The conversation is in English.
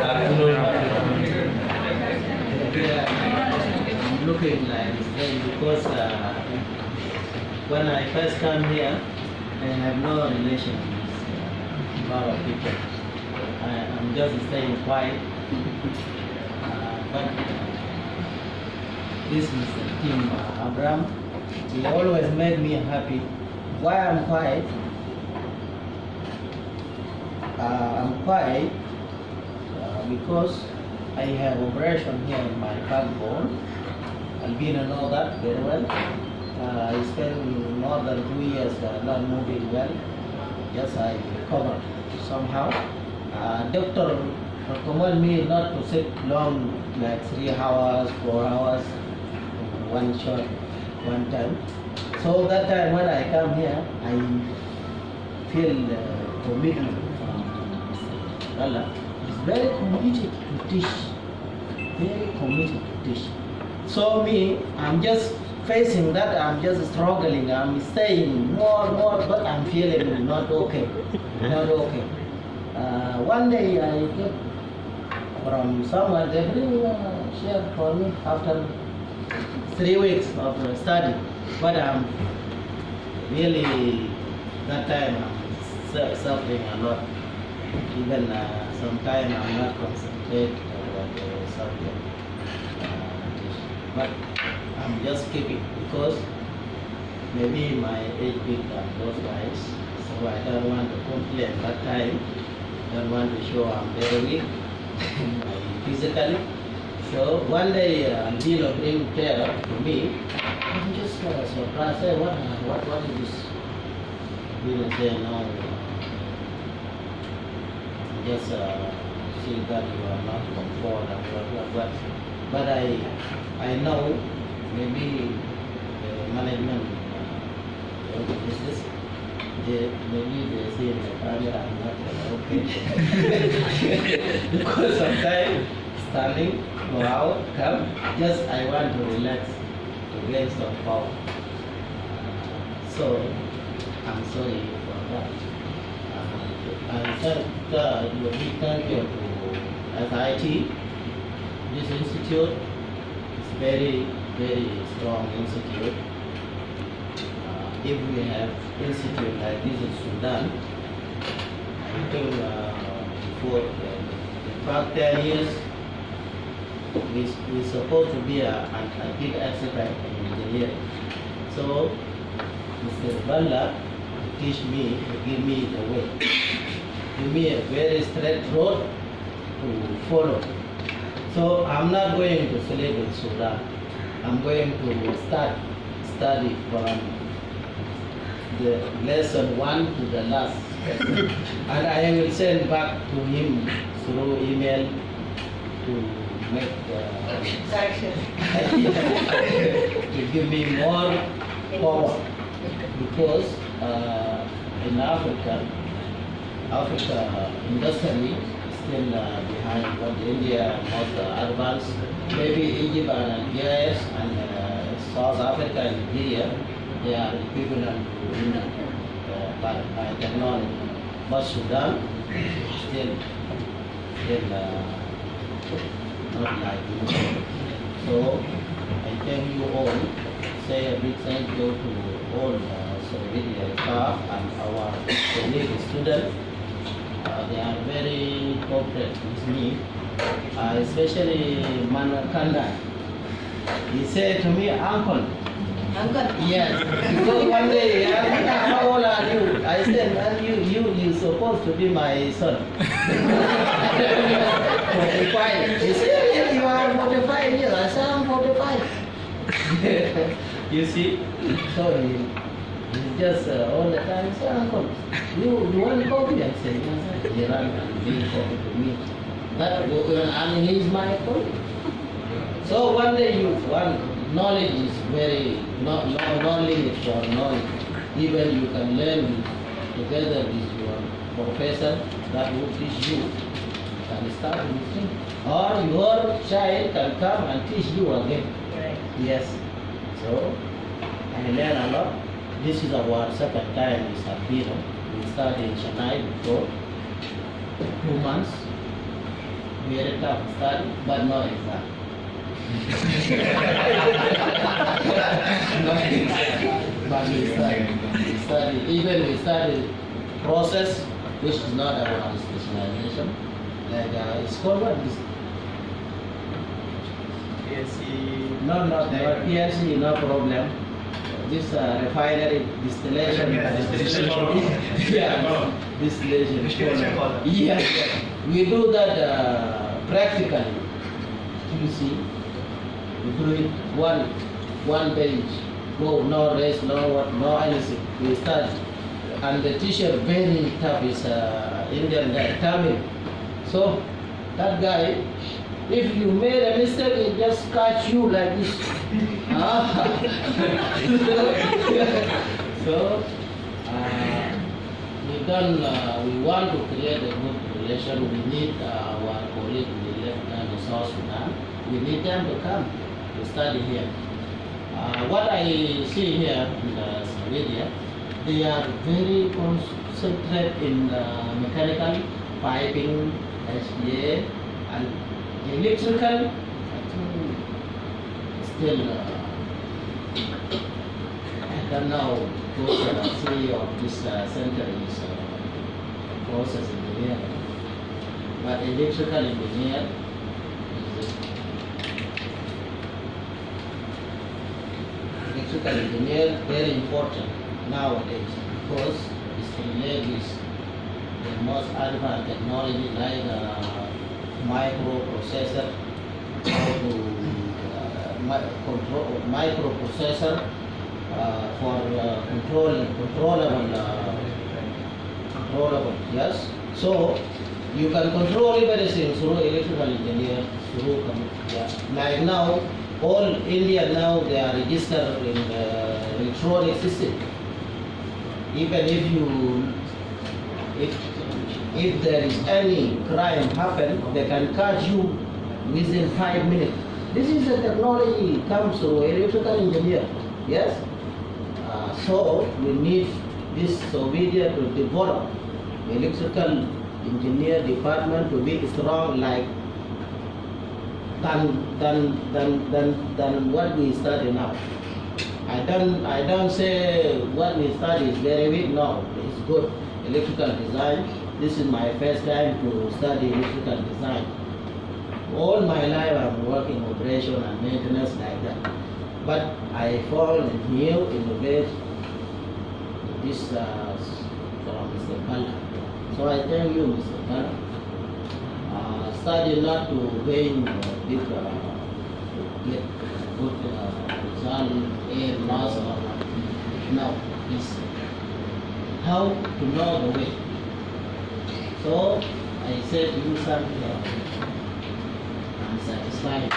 I'm looking like this because when I first come here, I have no relation with a lot of people. I'm just staying quiet. But this is the team Abraham. He always made me happy. Why I'm quiet? I'm quiet because I have operation here in my backbone. Albina know that very well. I spent more than 2 years not moving well. Yes, I recovered somehow. Doctor recommend me not to sit long, like 3 hours, 4 hours, one shot, one time. So that time when I come here, I feel commitment from Mr. Allah. He's very committed to teach, very committed to teach. So me, I'm just facing that, I'm just struggling, I'm staying more, but I'm feeling not okay, not okay. One day I get from somewhere, they bring a share for me after 3 weeks of study. But I'm really, that time I'm suffering a lot. Even sometimes I'm not concentrated on the subject. But I'm just keeping because maybe my age big than those guys, so I don't want to complain that time. I don't want to show I'm very weak physically. So one day Dino bring prayer to me. I'm just surprised. Say, what is this? Dino say no. Just see that you are not comfort and what. But I know maybe the management of the business, maybe they say in the camera I'm not okay. Because sometimes standing, go out, come, just I want to relax, to gain some power. So I'm sorry for that. And thank you to SIT. This institute is very, very strong institute. If we have institute like this in Sudan, I think before the past 10 years, we're supposed to be a big expert in engineering. So Mr. Balla teach me, to give me the way, give me a very straight road to follow. So I'm not going to sleep in Sudan. I'm going to study from the lesson 1 to the last. And I will send back to him through email to make to give me more power. Because in Africa industry still behind what India most advanced. Maybe Egypt and Nigeria and South Africa and Nigeria, they are equivalent to by technology. But Sudan still not like you. So I thank you all. Say a big thank you to all Suvidya staff and our colleague students. They are very cooperative with me, especially Manakanda. He said to me, Uncle. Uncle? Yes. Because one day he asked me, how old are you? I said, man, you're supposed to be my son. 45. He said, yeah, you are 45 years. I said, I'm 45. You see? So he's just all the time say, Uncle, you want coffee? I say, yes. He ran and bring coffee to me. And he's my colleague. So one day knowledge is very, no limit for knowledge. Even you can learn together with your professor that will teach you. You can start with him. Or your child can come and teach you again. Right. Yes. So I learn a lot. This is our second time in Sapiro. We started in Chennai before 2 months. very tough study, but no exam. No exam. But we study. Even we study process, which is not our specialization. Like it's called what? PSC. No, PSC, no problem. This refinery distillation. Yeah, distillation. Yes, we do that practically. You see, we do it one page. No rest, no anything. We start, and the teacher very tough is Indian guy, Tamil. So that guy, if you made a mistake, he just catch you like this. So we want to create a good relation. We need our colleague in the left hand of South Sudan. We need them to come to study here. What I see here in Suvidya, they are very concentrated in mechanical, piping, HDA, and electrical. I think still, I don't know, those three of this center is process engineer, but electrical engineer is electrical engineer very important nowadays because it's related with the most advanced technology like microprocessor, how to control microprocessor for controllable. Yes. So you can control everything through electrical engineer, through like now. All India now they are registered in the electronic system. Even if there is any crime happen, they can catch you within 5 minutes. This is the technology comes through electrical engineer. Yes. So we need this Suvidya to develop electrical engineer department to be strong like than what we study now. I don't say what we study is very weak. No, it's good. Electrical design. This is my first time to study electrical design. All my life I'm working operation and maintenance like that. But I fall in new innovate this from Mr. Garang. So I thank you, Mr. Garang. Study not to gain big, get good result, A, loss, or no, it's how to know the way. So I said you something, I'm satisfied.